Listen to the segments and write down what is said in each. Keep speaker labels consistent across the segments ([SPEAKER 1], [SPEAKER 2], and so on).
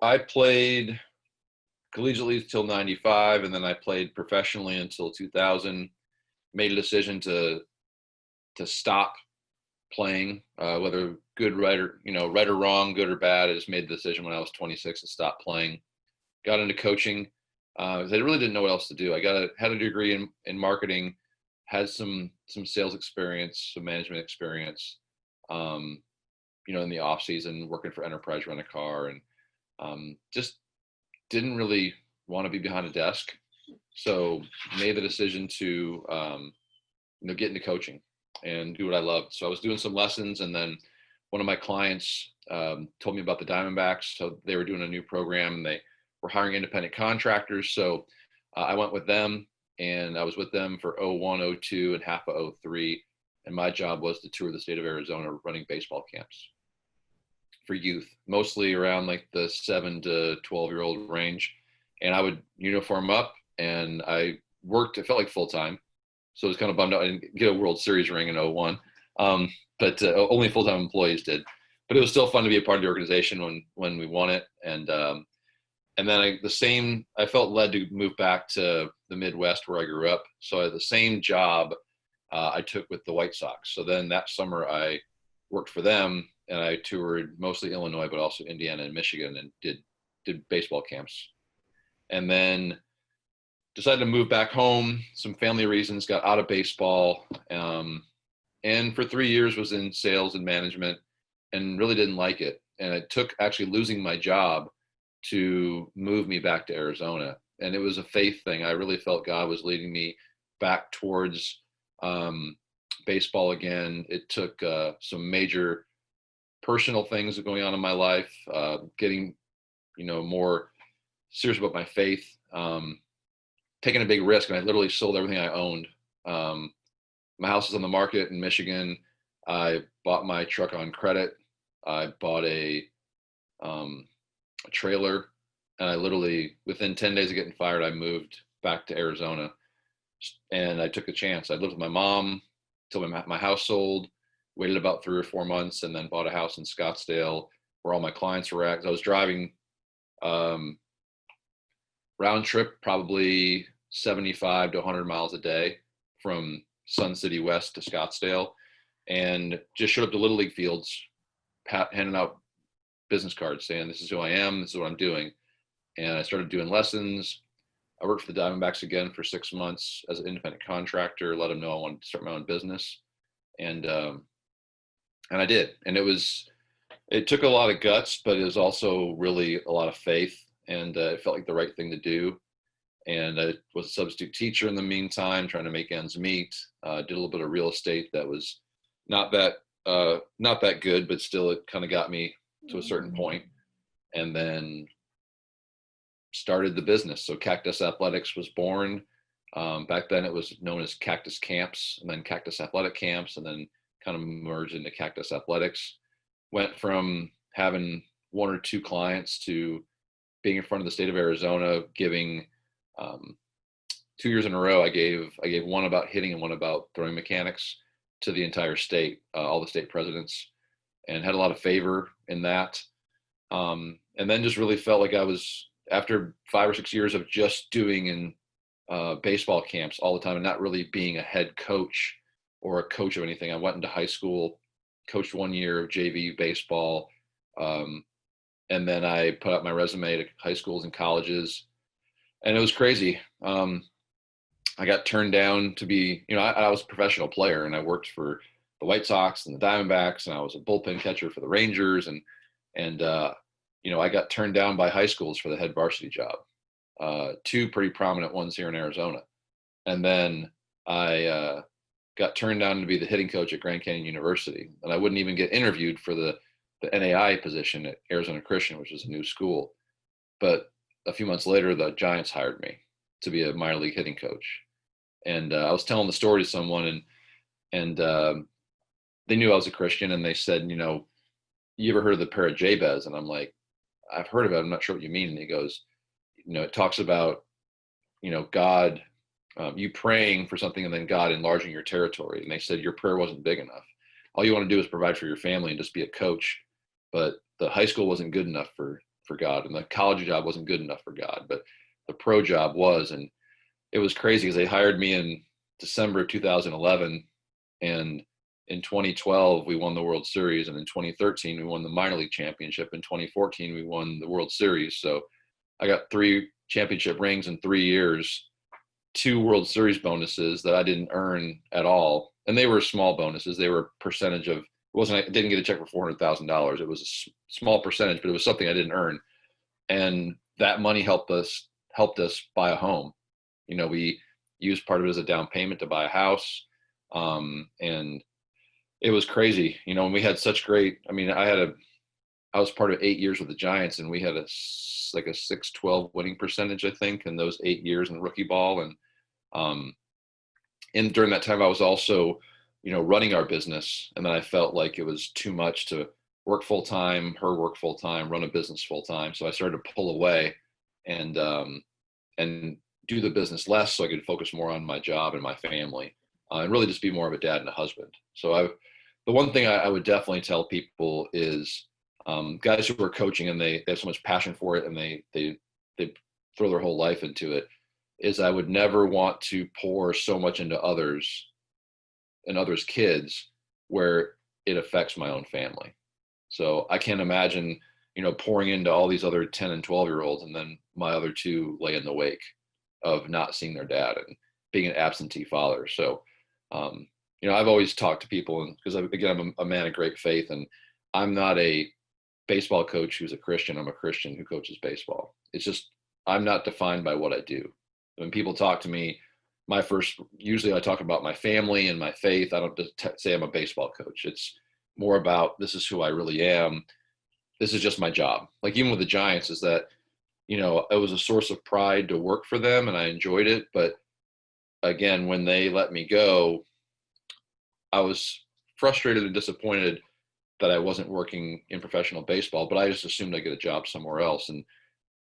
[SPEAKER 1] I played collegiately till 95, and then I played professionally until 2000. Made a decision to stop playing, whether good, right, or right or wrong, good or bad. I just made the decision when I was 26 to stop playing. Got into coaching. 'Cause I really didn't know what else to do. Had a degree in marketing, had some sales experience, some management experience. Um, in the off season, working for Enterprise Rent a Car, and just didn't really want to be behind a desk. So made the decision to get into coaching and do what I loved. So I was doing some lessons, and then one of my clients told me about the Diamondbacks. So they were doing a new program, and they were hiring independent contractors. So I went with them, and I was with them for '01, '02, and half of '03. And my job was to tour the state of Arizona running baseball camps for youth, mostly around like the 7 to 12-year-old range. And I would uniform up, and I worked, it felt like full time. So I was kind of bummed out I didn't get a World Series ring in '01. But only full time employees did. But it was still fun to be a part of the organization when we won it. And then I felt led to move back to the Midwest where I grew up. So I had the same job I took with the White Sox. So then that summer I worked for them, and I toured mostly Illinois, but also Indiana and Michigan, and did baseball camps. And then decided to move back home. Some family reasons, got out of baseball, and for 3 years was in sales and management, and really didn't like it. And it took actually losing my job to move me back to Arizona. And it was a faith thing. I really felt God was leading me back towards baseball again. It took some major personal things going on in my life, getting more serious about my faith, taking a big risk, and I literally sold everything I owned. My house is on the market in Michigan. I bought my truck on credit. I bought a trailer, and I literally, within 10 days of getting fired, I moved back to Arizona, and I took a chance. I lived with my mom till my house sold, waited about 3 or 4 months, and then bought a house in Scottsdale where all my clients were at. 'Cause I was driving um, round trip, probably 75 to 100 miles a day from Sun City West to Scottsdale, and just showed up to Little League fields, handing out business cards saying, "This is who I am, this is what I'm doing." And I started doing lessons. I worked for the Diamondbacks again for 6 months as an independent contractor, let them know I wanted to start my own business. And I did. And it took a lot of guts, but it was also really a lot of faith. And it felt like the right thing to do. And I was a substitute teacher in the meantime, trying to make ends meet. Did a little bit of real estate that was not that good, but still it kind of got me to a certain point. And then started the business. So Cactus Athletics was born. Back then it was known as Cactus Camps, and then Cactus Athletic Camps, and then kind of merged into Cactus Athletics. Went from having 1 or 2 clients to being in front of the state of Arizona, giving 2 years in a row. I gave one about hitting and one about throwing mechanics to the entire state, all the state presidents, and had a lot of favor in that. And then just really felt like I was, after 5 or 6 years of just doing in baseball camps all the time and not really being a head coach or a coach of anything. I went into high school, coached 1 year of JV baseball, and then I put out my resume to high schools and colleges, and it was crazy. I got turned down to be, I was a professional player, and I worked for the White Sox and the Diamondbacks, and I was a bullpen catcher for the Rangers, and I got turned down by high schools for the head varsity job, 2 pretty prominent ones here in Arizona. And then I got turned down to be the hitting coach at Grand Canyon University, and I wouldn't even get interviewed for the NAI position at Arizona Christian, which is a new school. But a few months later, the Giants hired me to be a minor league hitting coach. And I was telling the story to someone, and they knew I was a Christian, and they said, you ever heard of the prayer of Jabez? And I'm like, I've heard of it. I'm not sure what you mean. And he goes, it talks about, God, you praying for something and then God enlarging your territory. And they said, your prayer wasn't big enough. All you want to do is provide for your family and just be a coach. But the high school wasn't good enough for for God, and the college job wasn't good enough for God, but the pro job was. And it was crazy because they hired me in December of 2011, and in 2012 we won the World Series, and in 2013 we won the minor league championship. In 2014 we won the World Series. So I got 3 championship rings in 3 years, 2 World Series bonuses that I didn't earn at all, and they were small bonuses. They were a percentage of, I didn't get a check for $400,000. It was a small percentage, but it was something I didn't earn, and that money helped us buy a home. We used part of it as a down payment to buy a house, and it was crazy. And we had such great. I mean, I was part of 8 years with the Giants, and we had a 612 winning percentage, I think, in those 8 years in rookie ball. And during that time, I was also, running our business, and then I felt like it was too much to work full time, her work full time, run a business full time. So I started to pull away and do the business less, so I could focus more on my job and my family, and really just be more of a dad and a husband. So the one thing I would definitely tell people is, guys who are coaching and they have so much passion for it, and they throw their whole life into it, is I would never want to pour so much into others and others' kids where it affects my own family. So I can't imagine, pouring into all these other 10 and 12-year-olds, and then my other 2 lay in the wake of not seeing their dad and being an absentee father. So, I've always talked to people, and because I'm a man of great faith, and I'm not a baseball coach who's a Christian. I'm a Christian who coaches baseball. It's just, I'm not defined by what I do. When people talk to me, usually I talk about my family and my faith. I don't just say I'm a baseball coach. It's more about, this is who I really am. This is just my job. Like even with the Giants, is that, it was a source of pride to work for them, and I enjoyed it. But again, when they let me go, I was frustrated and disappointed that I wasn't working in professional baseball, but I just assumed I'd get a job somewhere else. And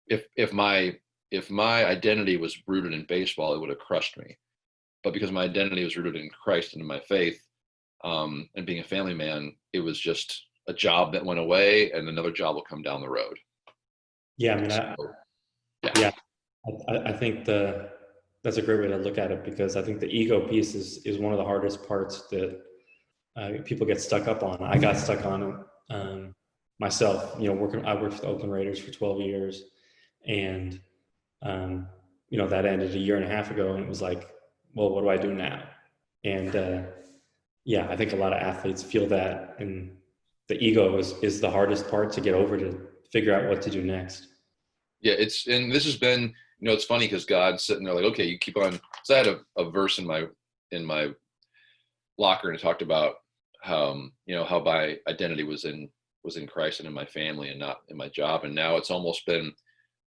[SPEAKER 1] if my identity was rooted in baseball, it would have crushed me. But because my identity was rooted in Christ and in my faith, and being a family man, it was just a job that went away, and another job will come down the road.
[SPEAKER 2] Yeah, I mean, I think that's a great way to look at it, because I think the ego piece is one of the hardest parts that people get stuck up on. I got stuck on it myself. I worked for the Oakland Raiders for 12 years, and that ended a year and a half ago, and it was like, well, what do I do now? And I think a lot of athletes feel that, and the ego is the hardest part to get over, to figure out what to do next.
[SPEAKER 1] Yeah, and this has been, it's funny because God's sitting there like, okay, you keep on. So I had a verse in my locker, and it talked about how my identity was in Christ and in my family, and not in my job. And now it's almost been,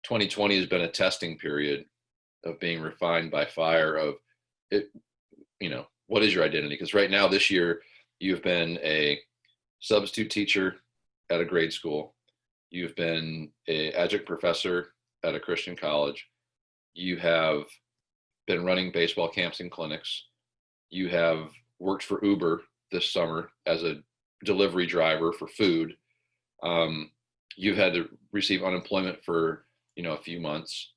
[SPEAKER 1] 2020 has been a testing period of being refined by fire of it. What is your identity? Because right now, this year, you've been a substitute teacher at a grade school. You've been an adjunct professor at a Christian college. You have been running baseball camps and clinics. You have worked for Uber this summer as a delivery driver for food. You've had to receive unemployment for, a few months.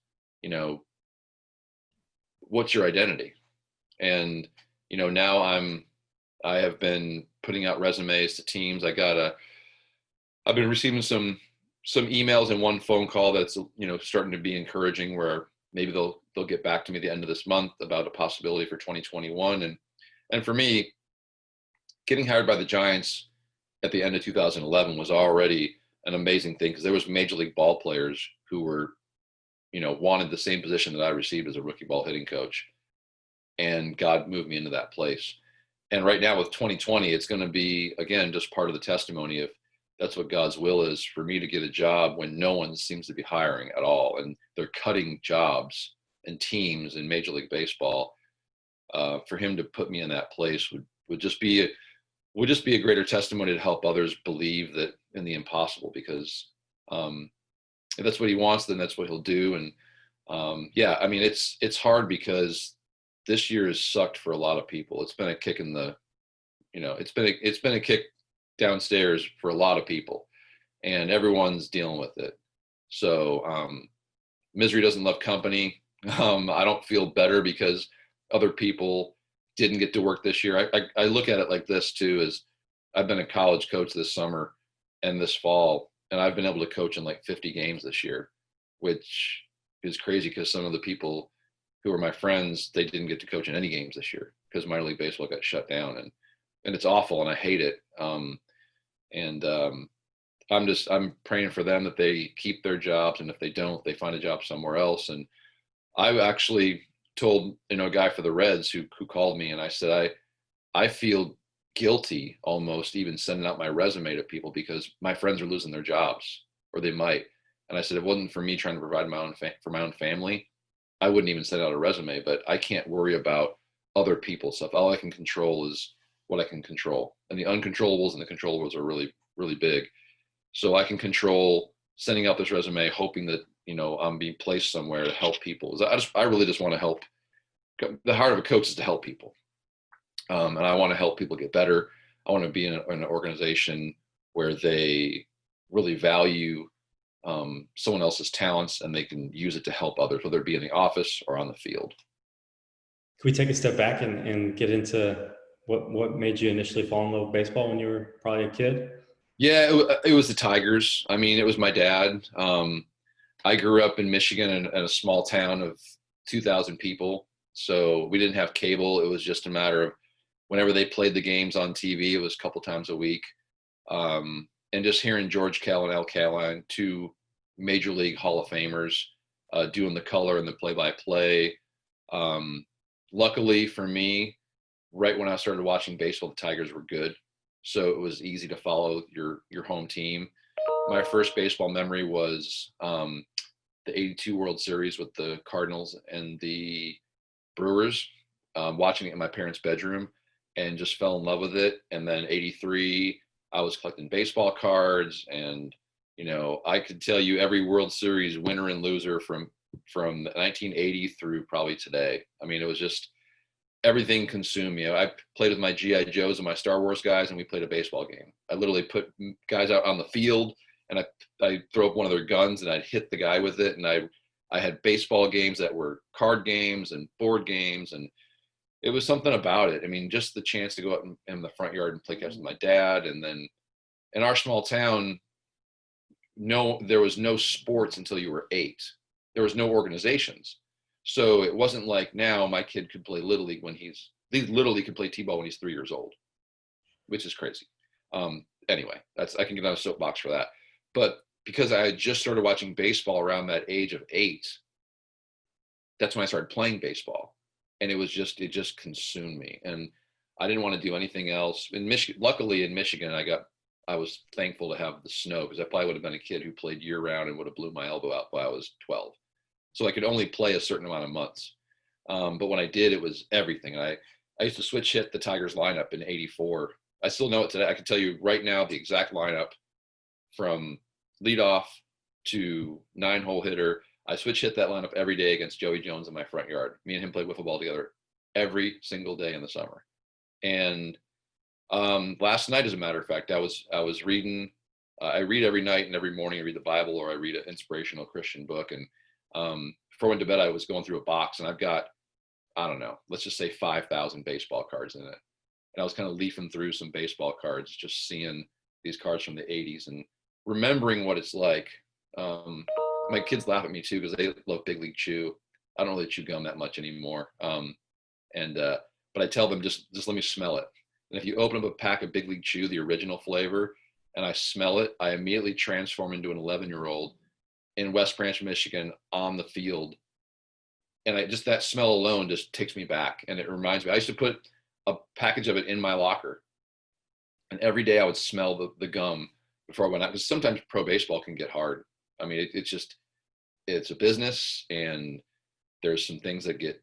[SPEAKER 1] What's your identity? And, now I have been putting out resumes to teams. I've been receiving some emails and one phone call that's, starting to be encouraging, where maybe they'll get back to me at the end of this month about a possibility for 2021. And for me, getting hired by the Giants at the end of 2011 was already an amazing thing, because there was major league ball players who were, wanted the same position that I received as a rookie ball hitting coach. And God moved me into that place. And right now with 2020, it's going to be, again, just part of the testimony if that's what God's will is, for me to get a job when no one seems to be hiring at all. And they're cutting jobs and teams in Major League Baseball. For him to put me in that place would just be a greater testimony to help others believe that in the impossible, because if that's what he wants, then that's what he'll do. And I mean, it's hard because this year has sucked for a lot of people. It's been a kick in the, it's been a kick downstairs for a lot of people, and everyone's dealing with it. So misery doesn't love company. I don't feel better because other people didn't get to work this year. I look at it like this too, is I've been a college coach this summer and this fall, and I've been able to coach in like 50 games this year, which is crazy because some of the people who are my friends, they didn't get to coach in any games this year because minor league baseball got shut down, and it's awful, and I hate it. And I'm praying for them that they keep their jobs, and if they don't, they find a job somewhere else. And I actually told a guy for the Reds who called me, and I said I feel guilty almost even sending out my resume to people because my friends are losing their jobs, or they might. And I said if it wasn't for me trying to provide for my own family, I wouldn't even send out a resume. But I can't worry about other people's stuff. All I can control is what I can control, and the uncontrollables and the controllables are really, really big. So I can control sending out this resume, hoping that I'm being placed somewhere to help people. I really just want to help. The heart of a coach is to help people, and I want to help people get better. I want to be in an organization where they really value someone else's talents and they can use it to help others, whether it be in the office or on the field.
[SPEAKER 2] Can we take a step back and get into what made you initially fall in love with baseball when you were probably a kid?
[SPEAKER 1] Yeah, it was the Tigers. I mean, it was my dad. I grew up in Michigan in a small town of 2,000 people. So we didn't have cable. It was just a matter of whenever they played the games on TV, it was a couple times a week. And just hearing George Kell and Al Kaline, two Major League Hall of Famers, doing the color and the play-by-play. Luckily for me, right when I started watching baseball, the Tigers were good. So it was easy to follow your home team. My first baseball memory was the '82 World Series with the Cardinals and the Brewers, watching it in my parents' bedroom, and just fell in love with it. And then '83, I was collecting baseball cards, and I could tell you every World Series winner and loser from 1980 through probably today. I mean, it was just everything consumed me. I played with my GI Joes and my Star Wars guys, and we played a baseball game. I literally put guys out on the field, and I throw up one of their guns, and I'd hit the guy with it. And I had baseball games that were card games and board games, and it was something about it. I mean, just the chance to go out in the front yard and play catch with my dad. And then in our small town, there was no sports until you were 8. There was no organizations. So it wasn't like now my kid could play Little League he literally could play T-ball when he's 3 years old, which is crazy. Anyway, I can get on a soapbox for that. But because I had just started watching baseball around that age of 8, that's when I started playing baseball. And it just consumed me. And I didn't want to do anything else. Luckily in Michigan, I was thankful to have the snow, because I probably would have been a kid who played year round and would have blew my elbow out by I was 12. So I could only play a certain amount of months. But when I did, it was everything. I used to switch hit the Tigers lineup in '84. I still know it today. I can tell you right now the exact lineup from leadoff to 9-hole hitter. I switch hit that lineup every day against Joey Jones in my front yard. Me and him played wiffle ball together every single day in the summer. And last night, as a matter of fact, I was reading. I read every night and every morning. I read the Bible, or I read an inspirational Christian book. And before I went to bed, I was going through a box, and I've got, I don't know, let's just say 5,000 baseball cards in it. And I was kind of leafing through some baseball cards, just seeing these cards from the '80s and remembering what it's like. My kids laugh at me too, because they love Big League Chew. I don't really chew gum that much anymore. But I tell them, just let me smell it. And if you open up a pack of Big League Chew, the original flavor, and I smell it, I immediately transform into an 11-year-old in West Branch, Michigan, on the field. And that smell alone just takes me back. And it reminds me, I used to put a package of it in my locker, and every day I would smell the gum before I went out, because sometimes pro baseball can get hard. I mean, it's a business, and there's some things that get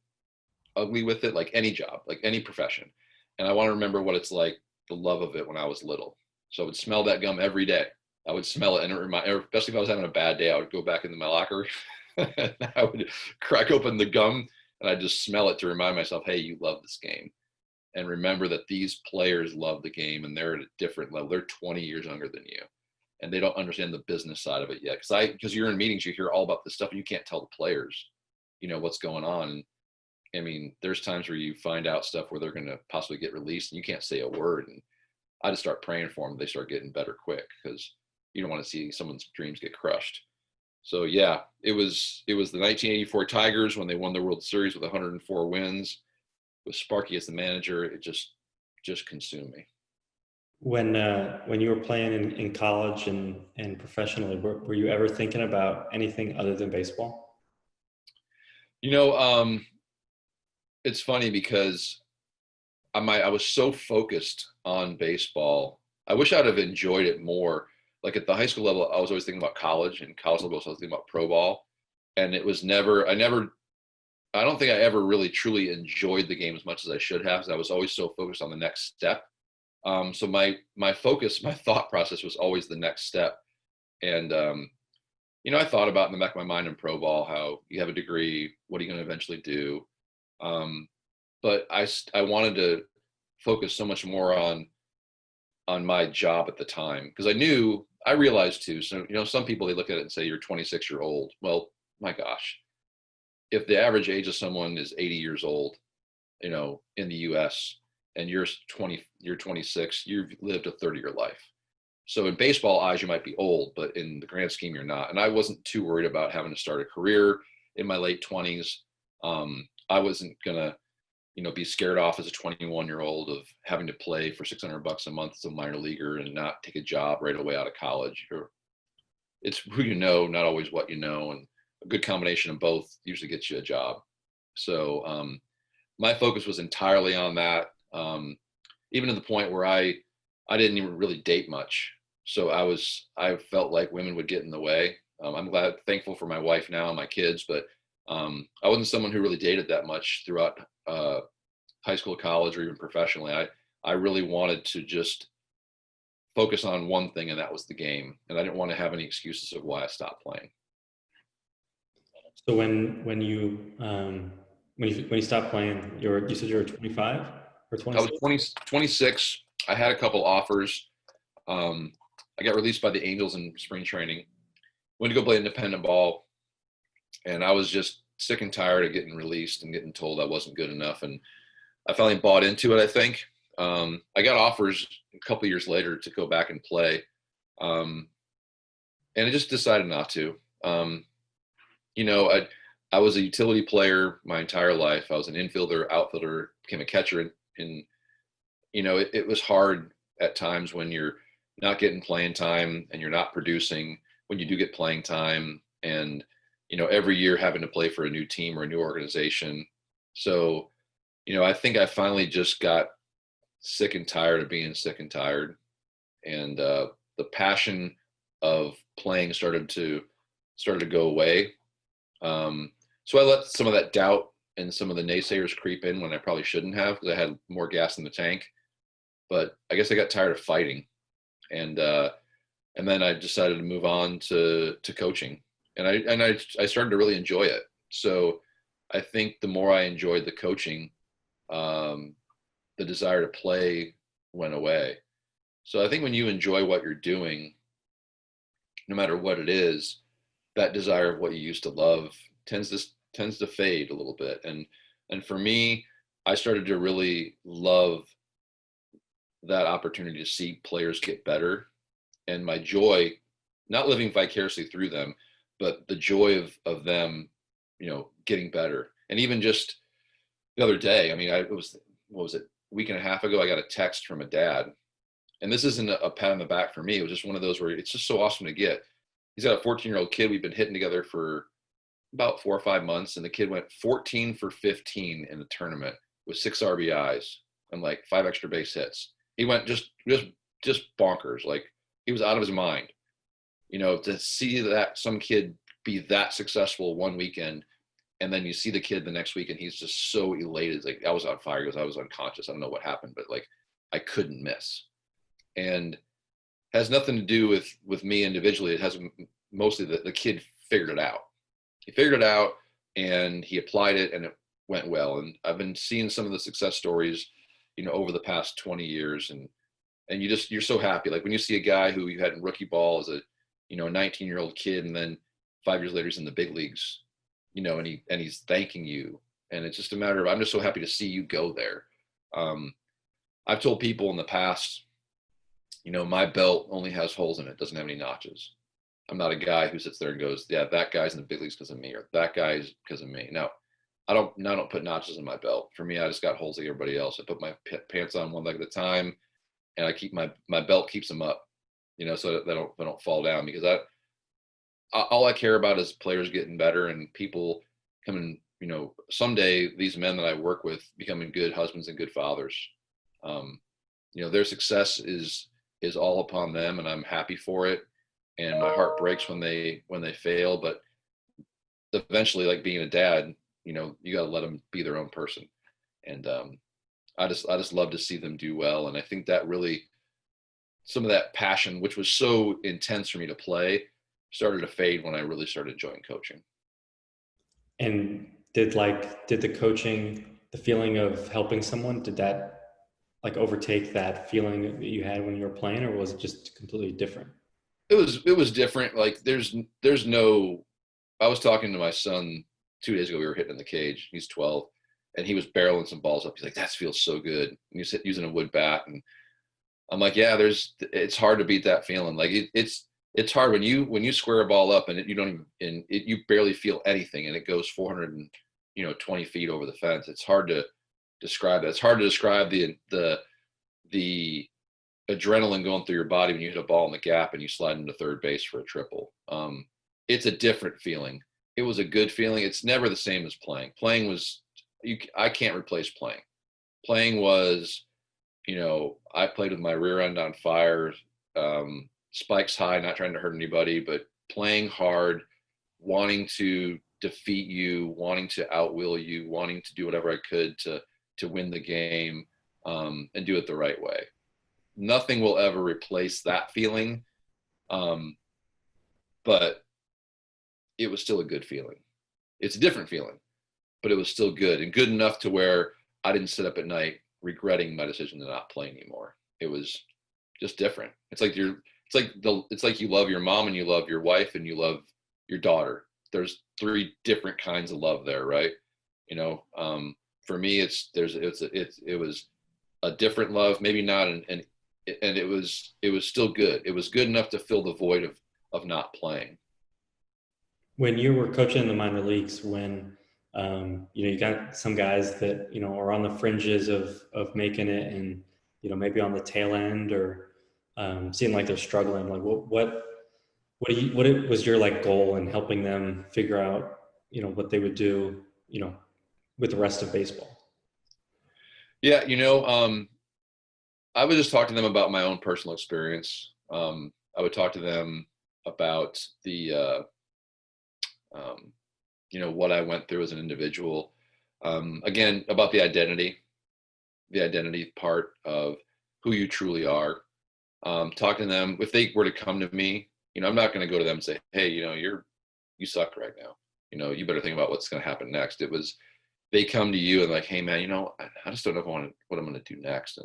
[SPEAKER 1] ugly with it, like any job, like any profession. And I want to remember what it's like, the love of it when I was little. So I would smell that gum every day. I would smell it, and especially if I was having a bad day, I would go back into my locker and I would crack open the gum, and I'd just smell it to remind myself, hey, you love this game. And remember that these players love the game, and they're at a different level. They're 20 years younger than you. and they don't understand the business side of it yet. Because you're in meetings, you hear all about this stuff, and you can't tell the players, what's going on. And I mean, there's times where you find out stuff where they're going to possibly get released, and you can't say a word. And I just start praying for them. They start getting better quick, because you don't want to see someone's dreams get crushed. So yeah, it was the 1984 Tigers when they won the World Series with 104 wins, with Sparky as the manager. It just consumed me.
[SPEAKER 2] When you were playing in college and professionally, were you ever thinking about anything other than baseball?
[SPEAKER 1] It's funny because I was so focused on baseball. I wish I'd have enjoyed it more. Like at the high school level, I was always thinking about college, and college level, I was thinking about pro ball. And it was I don't think I ever really truly enjoyed the game as much as I should have, because I was always so focused on the next step. So my focus, my thought process was always the next step. And, I thought about in the back of my mind in pro ball, how you have a degree, what are you going to eventually do? But I wanted to focus so much more on my job at the time, because I realized too, so, some people, they look at it and say, you're 26-year-old. Well, my gosh, if the average age of someone is 80 years old, in the US, and you're 26, you've lived a 30-year life. So in baseball eyes, you might be old, but in the grand scheme, you're not. And I wasn't too worried about having to start a career in my late 20s. I wasn't gonna, be scared off as a 21-year-old of having to play for $600 a month as a minor leaguer and not take a job right away out of college. It's who you know, not always what you know, and a good combination of both usually gets you a job. So my focus was entirely on that, even to the point where I didn't even really date much. So I felt like women would get in the way. I'm thankful for my wife now and my kids, but I wasn't someone who really dated that much throughout high school, college, or even professionally. I really wanted to just focus on one thing, and that was the game. And I didn't want to have any excuses of why I stopped playing.
[SPEAKER 2] So when you stopped playing, you said you were 25 or 26?
[SPEAKER 1] I was 26. I had a couple offers. I got released by the Angels in spring training. Went to go play independent ball, and I was just sick and tired of getting released and getting told I wasn't good enough. And I finally bought into it, I think. I got offers a couple years later to go back and play, and I just decided not to. I was a utility player my entire life. I was an infielder, outfielder, became a catcher, and it was hard at times when you're not getting playing time and you're not producing. When you do get playing time, and every year having to play for a new team or a new organization. So I think I finally just got sick and tired of being sick and tired, and the passion of playing started to go away. So I let some of that doubt and some of the naysayers creep in when I probably shouldn't have, because I had more gas in the tank. But I guess I got tired of fighting, and then I decided to move on to coaching, and I started to really enjoy it. So I think the more I enjoyed the coaching, the desire to play went away. So I think when you enjoy what you're doing, no matter what it is, that desire of what you used to love tends to fade a little bit. And for me, I started to really love that opportunity to see players get better, and my joy, not living vicariously through them, but the joy of them, getting better. And even just the other day, I mean, what was it, a week and a half ago, I got a text from a dad, and this isn't a pat on the back for me. It was just one of those where it's just so awesome to get. He's got a 14-year-old kid. We've been hitting together for about 4 or 5 months, and the kid went 14 for 15 in the tournament with 6 RBIs and like 5 extra base hits. He went just bonkers. Like, he was out of his mind. To see that some kid be that successful one weekend, and then you see the kid the next week and he's just so elated. It's like, I was on fire because I was unconscious. I don't know what happened, but like, I couldn't miss. And has nothing to do with me individually. It has mostly the kid figured it out. He figured it out and he applied it, and it went well. And I've been seeing some of the success stories, over the past 20 years, and and you're so happy. Like when you see a guy who you had in rookie ball as a, 19-year-old kid, and then 5 years later he's in the big leagues, and he's thanking you. And it's just a matter of, I'm just so happy to see you go there. I've told people in the past, my belt only has holes in it, doesn't have any notches. I'm not a guy who sits there and goes, yeah, that guy's in the big leagues because of me, or that guy's because of me. No, I don't put notches in my belt. For me, I just got holes like everybody else. I put my pants on one leg at a time, and I keep my belt keeps them up, so that they don't fall down, because all I care about is players getting better and people coming, someday these men that I work with becoming good husbands and good fathers. Their success is all upon them, and I'm happy for it. And my heart breaks when they fail, but eventually, like being a dad, you got to let them be their own person. And I just love to see them do well. And I think that really, some of that passion, which was so intense for me to play, started to fade when I really started enjoying coaching.
[SPEAKER 2] And did the coaching, the feeling of helping someone, did that like overtake that feeling that you had when you were playing, or was it just completely different?
[SPEAKER 1] It was different. Like there's no, I was talking to my son 2 days ago. We were hitting in the cage. He's 12, and he was barreling some balls up. He's like, that feels so good. And he's using a wood bat, and I'm like, yeah, it's hard to beat that feeling. Like it's hard when you square a ball up and you don't even, you barely feel anything, and it goes 420 feet over the fence. It's hard to describe that. It's hard to describe the adrenaline going through your body when you hit a ball in the gap and you slide into third base for a triple. It's a different feeling. It was a good feeling. It's never the same as playing. Playing was, I can't replace playing. Playing was, I played with my rear end on fire, spikes high, not trying to hurt anybody, but playing hard, wanting to defeat you, wanting to outwill you, wanting to do whatever I could to win the game, and do it the right way. Nothing will ever replace that feeling, but it was still a good feeling. It's a different feeling, but it was still good, and good enough to where I didn't sit up at night regretting my decision to not play anymore. It was just different. It's like you love your mom and you love your wife and you love your daughter. There's 3 different kinds of love there, right? For me, it was a different love, maybe not, and it was still good. It was good enough to fill the void of not playing.
[SPEAKER 2] When you were coaching in the minor leagues, when you got some guys that are on the fringes of making it, and maybe on the tail end, or seem like they're struggling. Like what was your like goal in helping them figure out what they would do with the rest of baseball?
[SPEAKER 1] Yeah, I would just talk to them about my own personal experience. I would talk to them about the what I went through as an individual. Again, about the identity part of who you truly are. Talking to them, if they were to come to me, I'm not going to go to them and say, hey, you suck right now. You better think about what's going to happen next. It was, they come to you and like, hey man, I just don't know what I'm going to do next.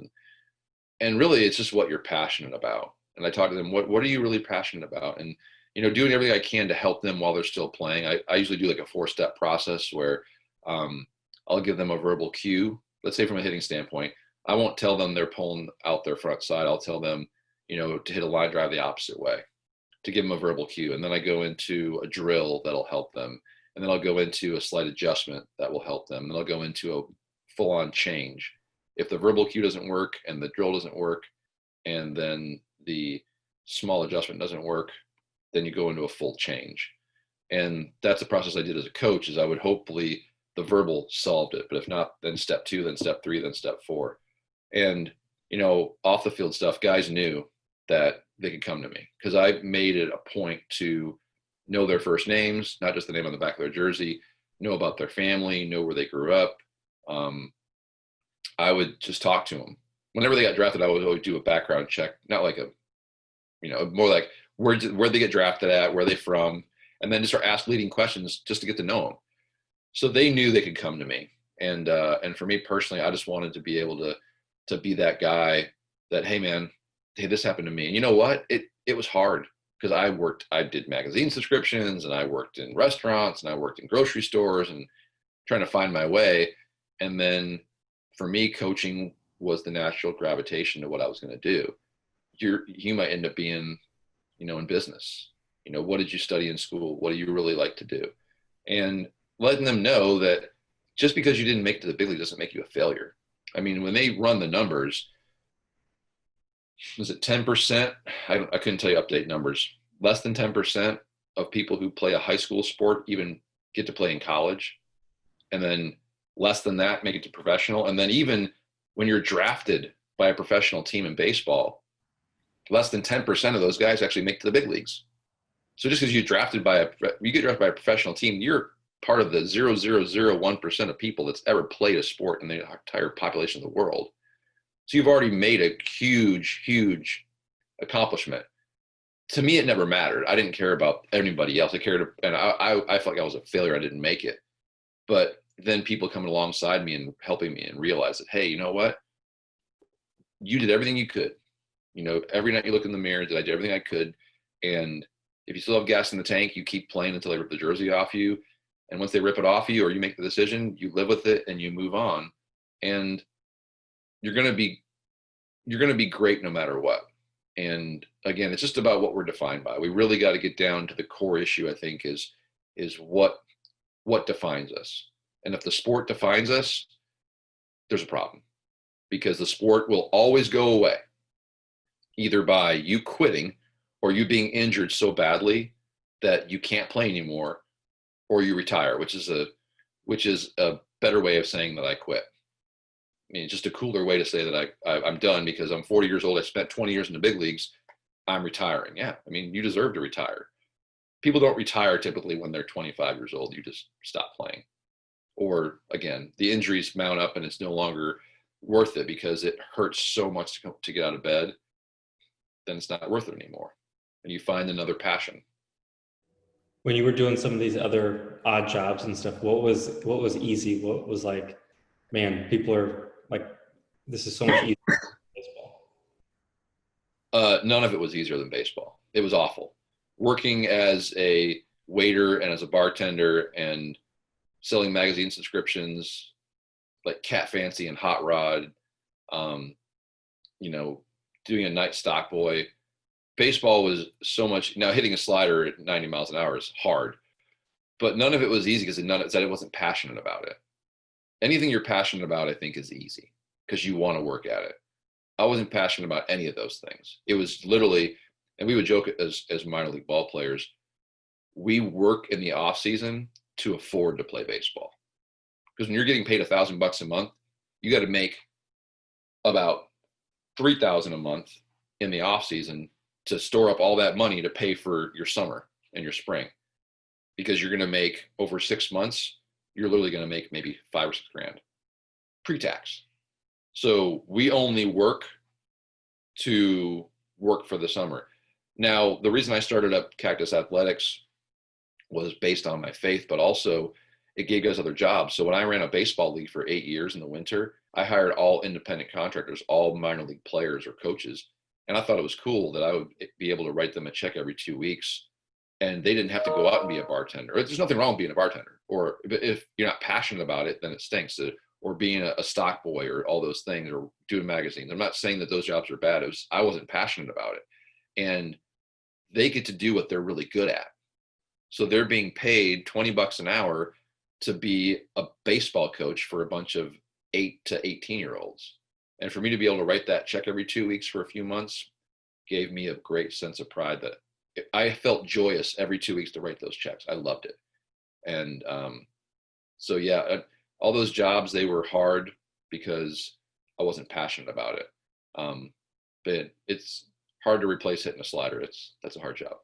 [SPEAKER 1] And really it's just what you're passionate about. And I talk to them, what are you really passionate about? And, doing everything I can to help them while they're still playing. I usually do like a 4-step process where I'll give them a verbal cue. Let's say from a hitting standpoint, I won't tell them they're pulling out their front side. I'll tell them, to hit a line drive the opposite way, to give them a verbal cue. And then I go into a drill that'll help them. And then I'll go into a slight adjustment that will help them. And then I'll go into a full-on change. If the verbal cue doesn't work and the drill doesn't work, and then the small adjustment doesn't work, then you go into a full change. And that's the process I did as a coach, is I would hopefully the verbal solved it. But if not, then step 2, then step 3, then step 4. And, off the field stuff, guys knew that they could come to me, because I made it a point to know their first names, not just the name on the back of their jersey, know about their family, know where they grew up. I would just talk to them. Whenever they got drafted, I would always do a background check, not like more like where'd they get drafted at, where are they from, and then just start ask leading questions just to get to know them. So they knew they could come to me. And for me personally, I just wanted to be able to be that guy that, hey man, hey, this happened to me. And you know what? It was hard because I did magazine subscriptions and I worked in restaurants and I worked in grocery stores and trying to find my way. And then for me, coaching was the natural gravitation to what I was going to do. You might end up being, in business. What did you study in school? What do you really like to do? And letting them know that just because you didn't make it to the big league doesn't make you a failure. I mean, when they run the numbers, was it 10%? I couldn't tell you update numbers. Less than 10% of people who play a high school sport even get to play in college. And then less than that make it to professional. And then even when you're drafted by a professional team in baseball, less than 10% of those guys actually make to the big leagues. So just because you get drafted by a professional team, you're part of the 0.001% of people that's ever played a sport in the entire population of the world. So you've already made a huge, huge accomplishment. To me, it never mattered. I didn't care about anybody else. I cared, and I felt like I was a failure. I didn't make it. But then people coming alongside me and helping me and realize that, hey, you know what? You did everything you could. Every night you look in the mirror, I did everything I could. And if you still have gas in the tank, you keep playing until they rip the jersey off you. And once they rip it off you or you make the decision, you live with it and you move on. And you're going to be great no matter what. And again, it's just about what we're defined by. We really got to get down to the core issue, I think, is what defines us. And if the sport defines us, there's a problem, because the sport will always go away, either by you quitting or you being injured so badly that you can't play anymore, or you retire, which is a better way of saying that I quit. I mean, just a cooler way to say that I'm done because I'm 40 years old. I spent 20 years in the big leagues. I'm retiring. Yeah. I mean, you deserve to retire. People don't retire typically when they're 25 years old. You just stop playing. Or again, the injuries mount up and it's no longer worth it because it hurts so much to get out of bed. Then it's not worth it anymore. And you find another passion.
[SPEAKER 2] When you were doing some of these other odd jobs and stuff, what was easy? What was like, man, people are like, this is so much easier than baseball.
[SPEAKER 1] None of it was easier than baseball. It was awful. Working as a waiter and as a bartender and selling magazine subscriptions like Cat Fancy and Hot Rod, doing a night stock boy. Baseball was so much. Now hitting a slider at 90 miles an hour is hard, but none of it was easy because I wasn't passionate about it. Anything you're passionate about, I think, is easy because you want to work at it. I wasn't passionate about any of those things. It was literally, and we would joke as minor league ball players, we work in the off season to afford to play baseball. Because when you're getting paid $1,000 a month, you got to make about $3,000 a month in the off season to store up all that money to pay for your summer and your spring. Because you're going to make over 6 months, you're literally going to make maybe $5 or $6 grand pre-tax. So we only work to work for the summer. Now, the reason I started up Cactus Athletics was based on my faith, but also it gave us other jobs. So when I ran a baseball league for 8 years in the winter, I hired all independent contractors, all minor league players or coaches. And I thought it was cool that I would be able to write them a check every 2 weeks and they didn't have to go out and be a bartender. There's nothing wrong with being a bartender, or if you're not passionate about it, then it stinks. Or being a stock boy or all those things, or doing magazines. I'm not saying that those jobs are bad. I wasn't passionate about it. And they get to do what they're really good at. So they're being paid $20 an hour to be a baseball coach for a bunch of 8 to 18-year-olds. And for me to be able to write that check every 2 weeks for a few months gave me a great sense of pride that I felt joyous every 2 weeks to write those checks. I loved it. And so, yeah, all those jobs, they were hard because I wasn't passionate about it. But it's hard to replace hitting a slider. That's a hard job.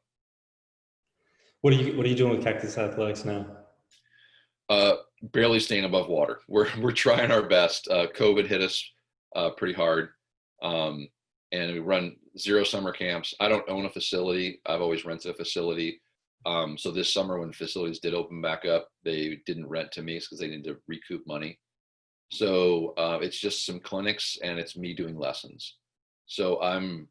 [SPEAKER 2] What are you doing with Cactus Athletics now?
[SPEAKER 1] Barely staying above water. We're trying our best. COVID hit us pretty hard. And we run 0 summer camps. I don't own a facility. I've always rented a facility. So this summer when the facilities did open back up, they didn't rent to me because they needed to recoup money. So it's just some clinics and it's me doing lessons. So I'm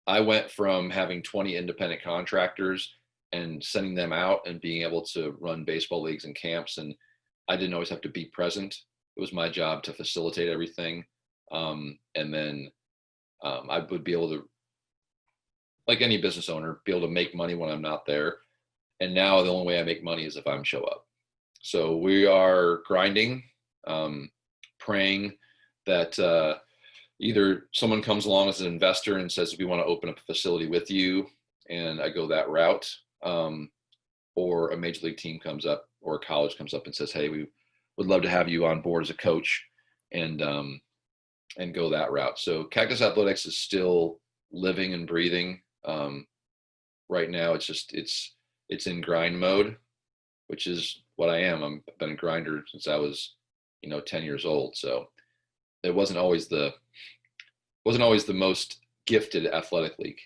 [SPEAKER 1] I went from having 20 independent contractors and sending them out and being able to run baseball leagues and camps. And I didn't always have to be present. It was my job to facilitate everything. And then I would be able to, like any business owner, be able to make money when I'm not there. And now the only way I make money is if I'm show up. So we are grinding, praying that either someone comes along as an investor and says, we want to open up a facility with you, and I go that route, or a major league team comes up or a college comes up and says, hey, we would love to have you on board as a coach, and go that route. So Cactus Athletics is still living and breathing. Right now, it's in grind mode, which is what I am. I've been a grinder since I was, 10 years old. So it wasn't always the most gifted athletically,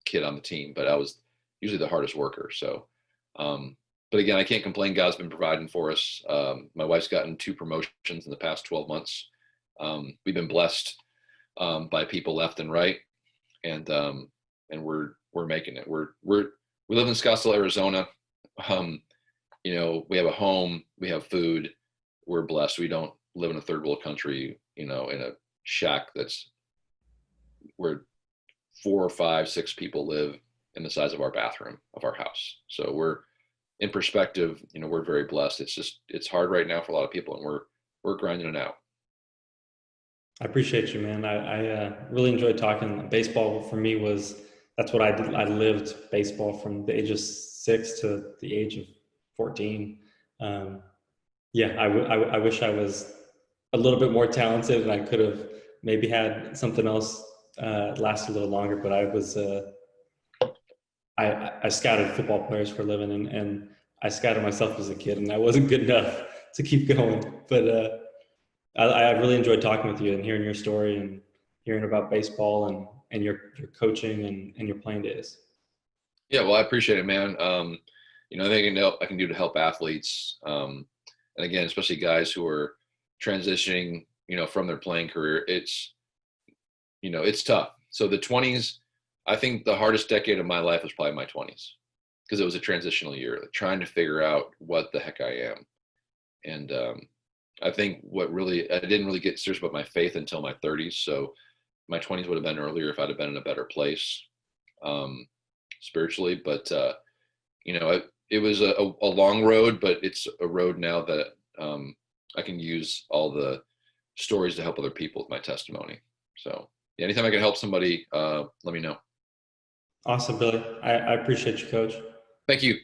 [SPEAKER 1] kid on the team, but I was usually the hardest worker. So, but again, I can't complain. God's been providing for us. My wife's gotten 2 promotions in the past 12 months. We've been blessed by people left and right, and we're making it. We live in Scottsdale, Arizona. We have a home, we have food. We're blessed. We don't live in a third world country, in a shack that's where 4 or 5, 6 people live in the size of our bathroom of our house. So we're, in perspective, we're very blessed. It's hard right now for a lot of people, and we're grinding it out.
[SPEAKER 2] I appreciate you, man. I really enjoyed talking. Baseball for me that's what I did. I lived baseball from the age of 6 to the age of 14. I wish I was a little bit more talented, and I could have maybe had something else last a little longer. But I scouted football players for a living, and I scouted myself as a kid, and I wasn't good enough to keep going. But I really enjoyed talking with you and hearing your story and hearing about baseball and your coaching and your playing days.
[SPEAKER 1] Yeah, well, I appreciate it, man. Anything I can do to help athletes, and again, especially guys who are transitioning, from their playing career, it's tough. So the 20s, I think the hardest decade of my life was probably my 20s, because it was a transitional year, like trying to figure out what the heck I am. And I think I didn't really get serious about my faith until my 30s. So my 20s would have been earlier if I'd have been in a better place spiritually. But it was a long road, but it's a road now that I can use all the stories to help other people with my testimony. So yeah, anytime I can help somebody, let me know.
[SPEAKER 2] Awesome, Billy. I appreciate you, Coach.
[SPEAKER 1] Thank you.